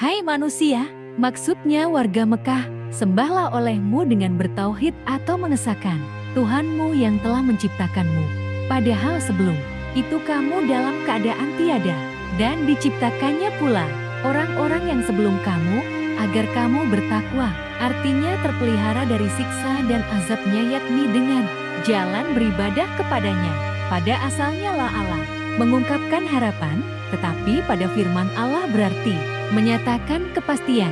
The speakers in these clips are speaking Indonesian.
Hai manusia, maksudnya warga Mekah, sembahlah olehmu dengan bertauhid atau mengesahkan Tuhanmu yang telah menciptakanmu. Padahal sebelum itu kamu dalam keadaan tiada, dan diciptakannya pula orang-orang yang sebelum kamu, agar kamu bertakwa, artinya terpelihara dari siksa dan azabnya, yakni dengan jalan beribadah kepadanya. Pada asalnya lah Allah mengungkapkan harapan, tetapi pada firman Allah berarti menyatakan kepastian.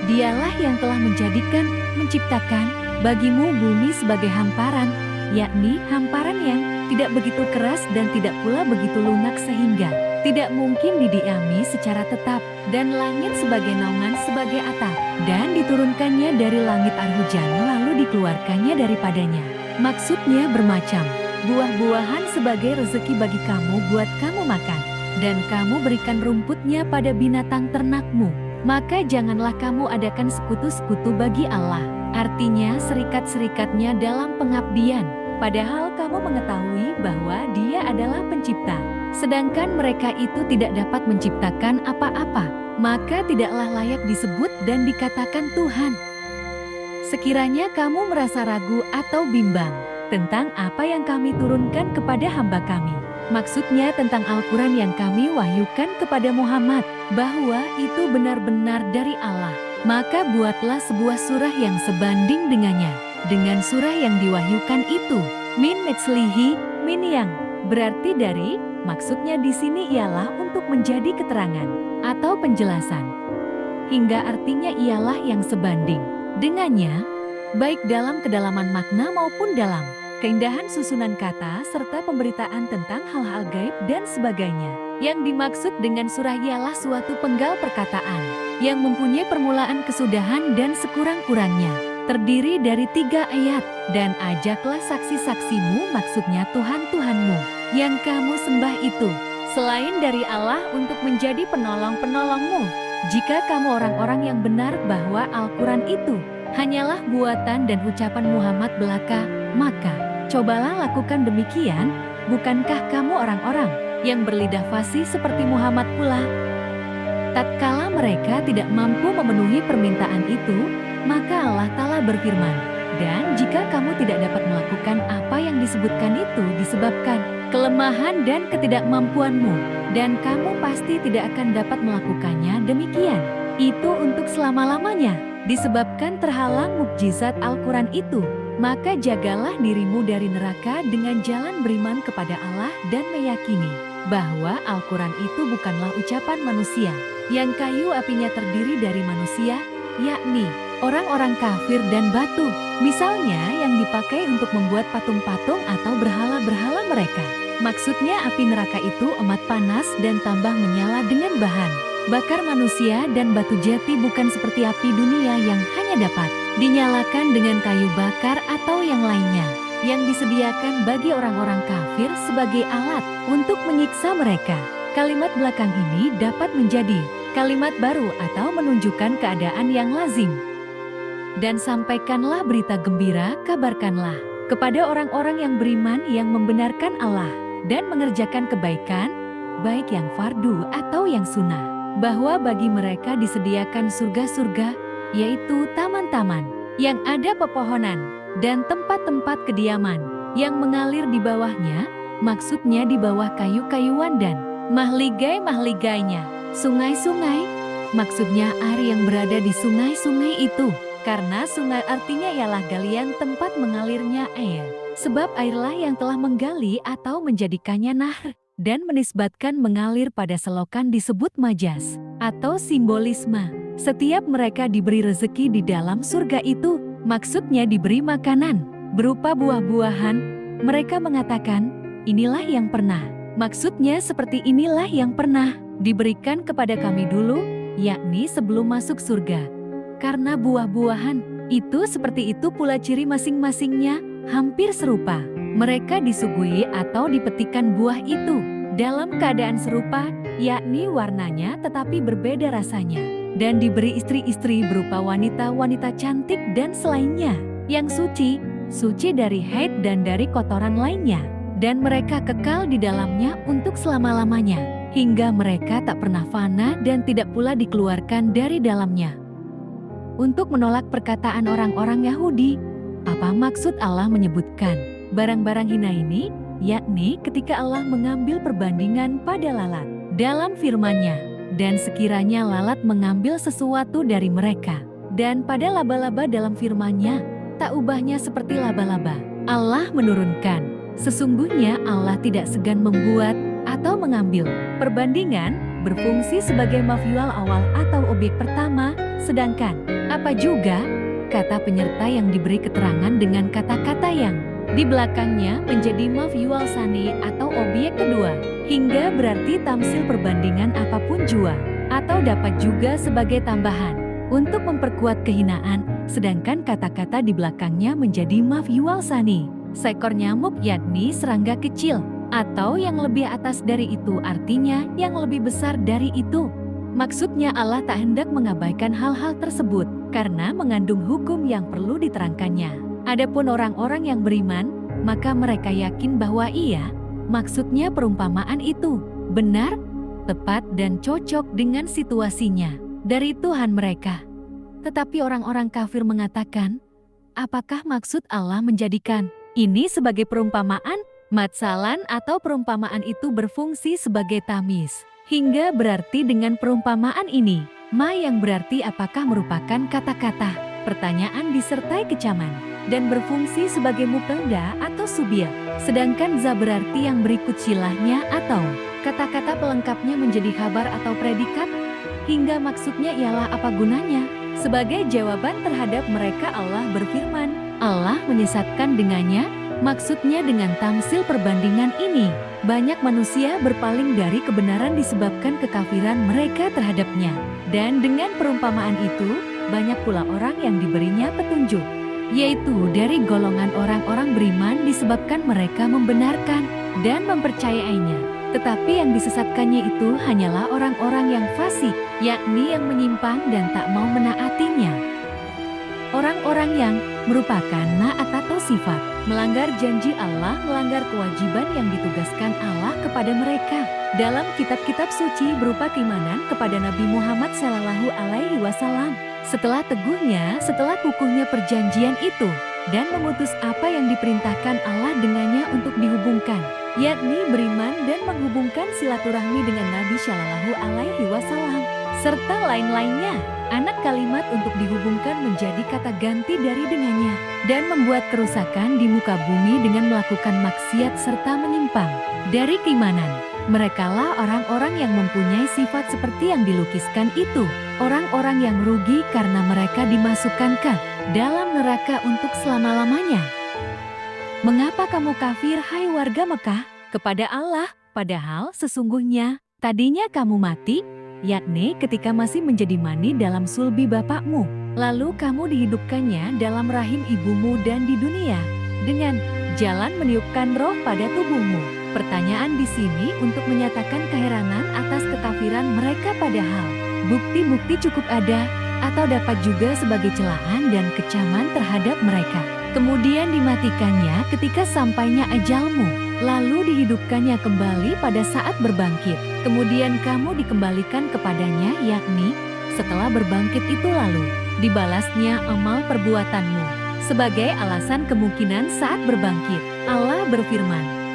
Dialah yang telah menciptakan bagimu bumi sebagai hamparan, yakni hamparan yang tidak begitu keras dan tidak pula begitu lunak sehingga tidak mungkin didiami secara tetap, dan langit sebagai naungan sebagai atap, dan diturunkannya dari langit air hujan lalu dikeluarkannya daripadanya. Maksudnya bermacam buah-buahan sebagai rezeki bagi kamu buat kamu makan, dan kamu berikan rumputnya pada binatang ternakmu. Maka janganlah kamu adakan sekutu-sekutu bagi Allah, artinya serikat-serikatnya dalam pengabdian, padahal kamu mengetahui bahwa Dia adalah pencipta, sedangkan mereka itu tidak dapat menciptakan apa-apa, maka tidaklah layak disebut dan dikatakan Tuhan. Sekiranya kamu merasa ragu atau bimbang tentang apa yang kami turunkan kepada hamba kami, maksudnya tentang Al-Quran yang kami wahyukan kepada Muhammad, bahwa itu benar-benar dari Allah, maka buatlah sebuah surah yang sebanding dengannya, dengan surah yang diwahyukan itu. Min mitslihi, min yang berarti dari, maksudnya di sini ialah untuk menjadi keterangan atau penjelasan, hingga artinya ialah yang sebanding dengannya, baik dalam kedalaman makna maupun dalam keindahan susunan kata serta pemberitaan tentang hal-hal gaib dan sebagainya. Yang dimaksud dengan surah ialah suatu penggal perkataan yang mempunyai permulaan, kesudahan dan sekurang-kurangnya terdiri dari 3 ayat. Dan ajaklah saksi-saksimu, maksudnya Tuhan-Tuhanmu yang kamu sembah itu selain dari Allah untuk menjadi penolong-penolongmu. Jika kamu orang-orang yang benar bahwa Al-Quran itu hanyalah buatan dan ucapan Muhammad belaka, maka cobalah lakukan demikian. Bukankah kamu orang-orang yang berlidah fasih seperti Muhammad pula? Tatkala mereka tidak mampu memenuhi permintaan itu, maka Allah Ta'ala berfirman, dan jika kamu tidak dapat melakukan apa yang disebutkan itu disebabkan kelemahan dan ketidakmampuanmu, dan kamu pasti tidak akan dapat melakukannya demikian, itu untuk selama-lamanya, disebabkan terhalang mukjizat Al-Quran itu, maka jagalah dirimu dari neraka dengan jalan beriman kepada Allah dan meyakini bahwa Al-Quran itu bukanlah ucapan manusia, yang kayu apinya terdiri dari manusia, yakni orang-orang kafir dan batu, misalnya yang dipakai untuk membuat patung-patung atau berhala-berhala mereka. Maksudnya api neraka itu amat panas dan tambah menyala dengan bahan bakar manusia dan batu jati, bukan seperti api dunia yang hanya dapat dinyalakan dengan kayu bakar atau yang lainnya, yang disediakan bagi orang-orang kafir sebagai alat untuk menyiksa mereka. Kalimat belakang ini dapat menjadi kalimat baru atau menunjukkan keadaan yang lazim. Dan sampaikanlah berita gembira, kabarkanlah kepada orang-orang yang beriman yang membenarkan Allah dan mengerjakan kebaikan, baik yang fardu atau yang sunnah, bahwa bagi mereka disediakan surga-surga, yaitu taman-taman yang ada pepohonan dan tempat-tempat kediaman yang mengalir di bawahnya, maksudnya di bawah kayu-kayuan dan mahligai-mahligainya, sungai-sungai, maksudnya air yang berada di sungai-sungai itu, karena sungai artinya ialah galian tempat mengalirnya air, sebab airlah yang telah menggali atau menjadikannya nahr, dan menisbatkan mengalir pada selokan disebut majas atau simbolisme. Setiap mereka diberi rezeki di dalam surga itu, maksudnya diberi makanan berupa buah-buahan. Mereka mengatakan, inilah yang pernah, maksudnya seperti inilah yang pernah diberikan kepada kami dulu, yakni sebelum masuk surga. Karena buah-buahan itu seperti itu pula ciri masing-masingnya, hampir serupa. Mereka disuguhi atau dipetikan buah itu dalam keadaan serupa, yakni warnanya tetapi berbeda rasanya, dan diberi istri-istri berupa wanita-wanita cantik dan selainnya, yang suci dari haid dan dari kotoran lainnya, dan mereka kekal di dalamnya untuk selama-lamanya, hingga mereka tak pernah fana dan tidak pula dikeluarkan dari dalamnya. Untuk menolak perkataan orang-orang Yahudi, apa maksud Allah menyebutkan barang-barang hina ini? Yakni ketika Allah mengambil perbandingan pada lalat dalam firman-Nya, dan sekiranya lalat mengambil sesuatu dari mereka, dan pada laba-laba dalam firman-Nya, tak ubahnya seperti laba-laba. Allah menurunkan, sesungguhnya Allah tidak segan membuat atau mengambil perbandingan, berfungsi sebagai maf'ul awal atau objek pertama, sedangkan apa juga kata penyerta yang diberi keterangan dengan kata-kata yang di belakangnya menjadi maf'ul tsani atau objek kedua, hingga berarti tamsil perbandingan apapun jua, atau dapat juga sebagai tambahan untuk memperkuat kehinaan, sedangkan kata-kata di belakangnya menjadi maf'ul tsani, seekor nyamuk yakni serangga kecil, atau yang lebih atas dari itu artinya yang lebih besar dari itu. Maksudnya Allah tak hendak mengabaikan hal-hal tersebut, karena mengandung hukum yang perlu diterangkannya. Adapun orang-orang yang beriman, maka mereka yakin bahwa iya, maksudnya perumpamaan itu benar, tepat dan cocok dengan situasinya dari Tuhan mereka. Tetapi orang-orang kafir mengatakan, apakah maksud Allah menjadikan ini sebagai perumpamaan? Matsalan atau perumpamaan itu berfungsi sebagai tamis, hingga berarti dengan perumpamaan ini, ma yang berarti apakah merupakan kata-kata, pertanyaan disertai kecaman, dan berfungsi sebagai mubtada atau subjek, sedangkan za berarti yang berikut silahnya atau kata-kata pelengkapnya menjadi khabar atau predikat, hingga maksudnya ialah apa gunanya. Sebagai jawaban terhadap mereka Allah berfirman, Allah menyesatkan dengannya. Maksudnya dengan tamsil perbandingan ini, banyak manusia berpaling dari kebenaran disebabkan kekafiran mereka terhadapnya. Dan dengan perumpamaan itu, banyak pula orang yang diberinya petunjuk, yaitu dari golongan orang-orang beriman disebabkan mereka membenarkan dan mempercayainya. Tetapi yang disesatkannya itu hanyalah orang-orang yang fasik, yakni yang menyimpang dan tak mau menaatinya. Orang-orang yang merupakan naat atau sifat, melanggar janji Allah, melanggar kewajiban yang ditugaskan Allah kepada mereka dalam kitab-kitab suci berupa keimanan kepada Nabi Muhammad SAW. Setelah teguhnya, setelah kukuhnya perjanjian itu, dan memutus apa yang diperintahkan Allah dengannya untuk dihubungkan, yakni beriman dan menghubungkan silaturahmi dengan Nabi SAW, serta lain-lainnya. Anak kalimat untuk dihubungkan menjadi kata ganti dari dengannya, dan membuat kerusakan di muka bumi dengan melakukan maksiat serta menyimpang dari keimanan. Merekalah orang-orang yang mempunyai sifat seperti yang dilukiskan itu, orang-orang yang rugi karena mereka dimasukkan ke dalam neraka untuk selama-lamanya. Mengapa kamu kafir, hai warga Mekah, kepada Allah, padahal sesungguhnya tadinya kamu mati, yakni ketika masih menjadi mani dalam sulbi bapakmu, lalu kamu dihidupkannya dalam rahim ibumu dan di dunia dengan jalan meniupkan roh pada tubuhmu. Pertanyaan di sini untuk menyatakan keheranan atas kekafiran mereka, padahal bukti-bukti cukup ada, atau dapat juga sebagai celaan dan kecaman terhadap mereka. Kemudian dimatikannya ketika sampainya ajalmu, lalu dihidupkannya kembali pada saat berbangkit. Kemudian kamu dikembalikan kepadanya, yakni setelah berbangkit itu lalu dibalasnya amal perbuatanmu. Sebagai alasan kemungkinan saat berbangkit, Allah berfirman,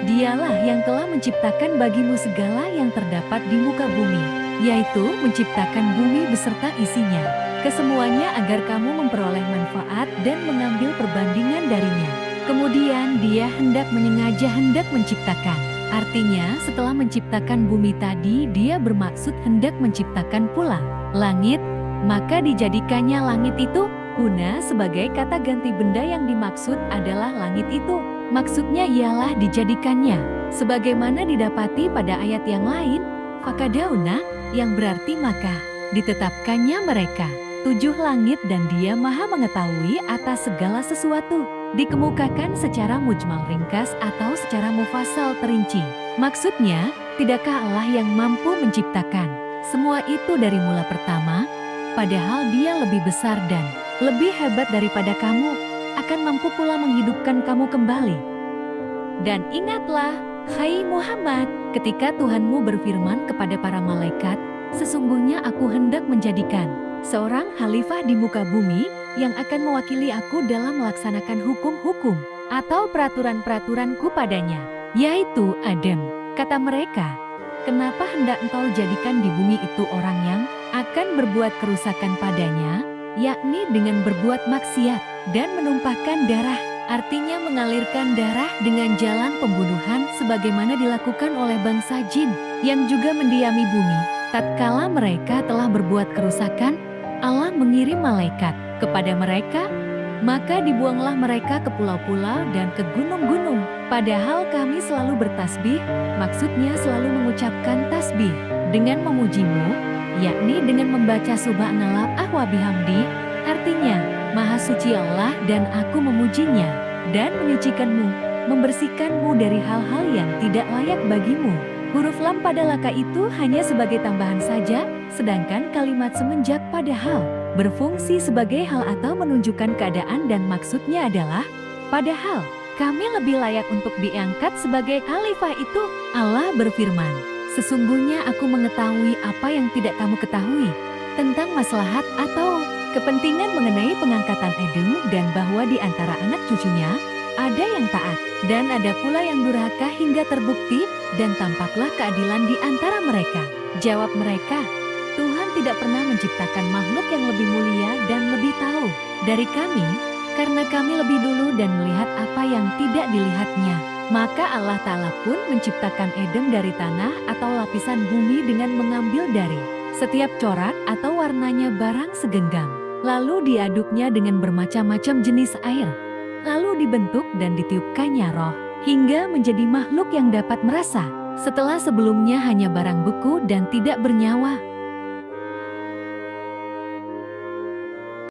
Dialah yang telah menciptakan bagimu segala yang terdapat di muka bumi, yaitu menciptakan bumi beserta isinya, kesemuanya agar kamu memperoleh manfaat dan mengambil perbandingan darinya. Kemudian dia hendak menciptakan. Artinya setelah menciptakan bumi tadi, dia bermaksud hendak menciptakan pula langit, maka dijadikannya langit itu guna sebagai kata ganti benda yang dimaksud adalah langit itu. Maksudnya ialah dijadikannya, sebagaimana didapati pada ayat yang lain, fakadauna, yang berarti maka ditetapkannya mereka 7 langit dan dia maha mengetahui atas segala sesuatu. Dikemukakan secara mujmal ringkas atau secara mufassal terinci. Maksudnya, tidakkah Allah yang mampu menciptakan semua itu dari mula pertama, padahal dia lebih besar dan lebih hebat daripada kamu, akan mampu pula menghidupkan kamu kembali. Dan ingatlah, hai Muhammad, Ketika Tuhanmu berfirman kepada para malaikat, sesungguhnya aku hendak menjadikan seorang khalifah di muka bumi yang akan mewakili aku dalam melaksanakan hukum-hukum atau peraturan-peraturanku padanya, yaitu Adam. Kata mereka, kenapa hendak engkau jadikan di bumi itu orang yang akan berbuat kerusakan padanya, yakni dengan berbuat maksiat dan menumpahkan darah, artinya mengalirkan darah dengan jalan pembunuhan sebagaimana dilakukan oleh bangsa jin yang juga mendiami bumi. Tatkala mereka telah berbuat kerusakan, Allah mengirim malaikat kepada mereka, maka dibuanglah mereka ke pulau-pulau dan ke gunung-gunung. Padahal kami selalu bertasbih, maksudnya selalu mengucapkan tasbih dengan memujimu, yakni dengan membaca subhanallah wa bihamdi, artinya Maha Suci Allah dan aku memujinya dan menyucikanmu, membersihkanmu dari hal-hal yang tidak layak bagimu. Huruf lam pada laka itu hanya sebagai tambahan saja, sedangkan kalimat semenjak padahal berfungsi sebagai hal atau menunjukkan keadaan dan maksudnya adalah padahal kami lebih layak untuk diangkat sebagai khalifah itu. Allah berfirman, sesungguhnya aku mengetahui apa yang tidak kamu ketahui tentang maslahat atau kepentingan mengenai pengangkatan Edom dan bahwa di antara anak cucunya ada yang taat dan ada pula yang durhaka hingga terbukti dan tampaklah keadilan di antara mereka. Jawab mereka, Tuhan tidak pernah menciptakan makhluk yang lebih mulia dan lebih tahu dari kami, karena kami lebih dulu dan melihat apa yang tidak dilihatnya. Maka Allah Ta'ala pun menciptakan Edom dari tanah atau lapisan bumi dengan mengambil dari setiap corak atau warnanya barang segenggam. Lalu diaduknya dengan bermacam-macam jenis air. Lalu dibentuk dan ditiupkannya roh, hingga menjadi makhluk yang dapat merasa, setelah sebelumnya hanya barang beku dan tidak bernyawa.